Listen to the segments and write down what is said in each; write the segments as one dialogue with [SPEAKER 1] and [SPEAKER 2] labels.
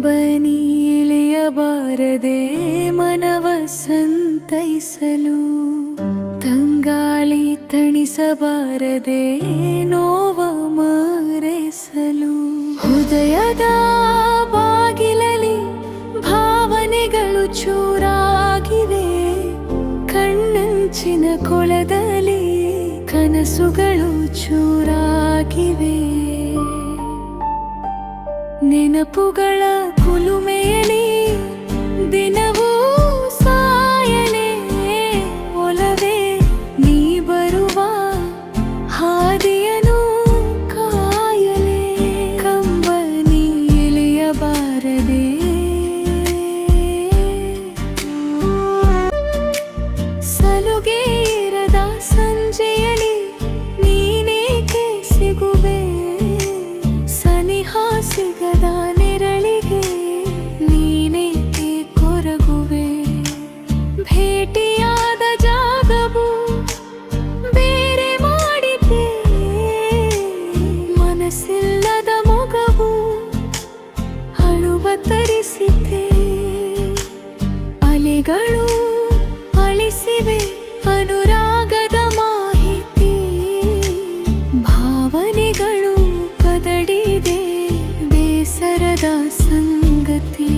[SPEAKER 1] ಕಂಬನಿ ಇಳಿಯಬಾರದೆ ಮನವ ಸಂತೈಸಲು, ತಂಗಾಳಿ ತಣಿಸಬಾರದೆ ನೋವ ಮರೆಸಲು. ಹೃದಯದ ಬಾಗಿಲಲ್ಲಿ ಭಾವನೆಗಳು ಚೂರಾಗಿವೆ, ಕಣ್ಣಂಚಿನ ಕೊಳದಲ್ಲಿ ಕನಸುಗಳು ಚೂರಾಗಿವೆ. ನೆನಪುಗಳ ಕುಲುಮೆಯಲಿ ದಿನವೂ ಸಾಯಲೇ ಒಲವೇ, ನೀ ಬರುವ ಹಾದಿಯನು ಕಾಯಲೇ. ಕಂಬನಿ ಇಳಿಯಬಾರದೆ ಸಲುಗೆ ಇರದ ಸಂಜೆಯಲಿ ನೀನೇಕೆ ಸಿಗುವೆ, ಸನಿಹ ಸಿಗದ ನೆರಳಿಗೆ ನೀನೇಕೆ ಕೊರಗುವೆ. ಭೇಟಿಯಾದ ಜಾಗವು ಬೇರೆ ಮಾಡಿದೆ, ಮನಸ್ಸಿಲ್ಲದ ಮೊಗವು ಅಳುವ ತರಿಸಿದೆ. ಅಲೆಗಳು ಅಳಿಸಿವೆ ಅನುರಾಗದ ಮಾಹಿತಿ, ಭಾವನೆಗಳು ಕದಡಿದೆ ಬೇಸರದ ಸಂಗತಿ.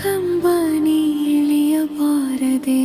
[SPEAKER 1] ಕಂಬನಿ ಇಳಿಯಬಾರದೆ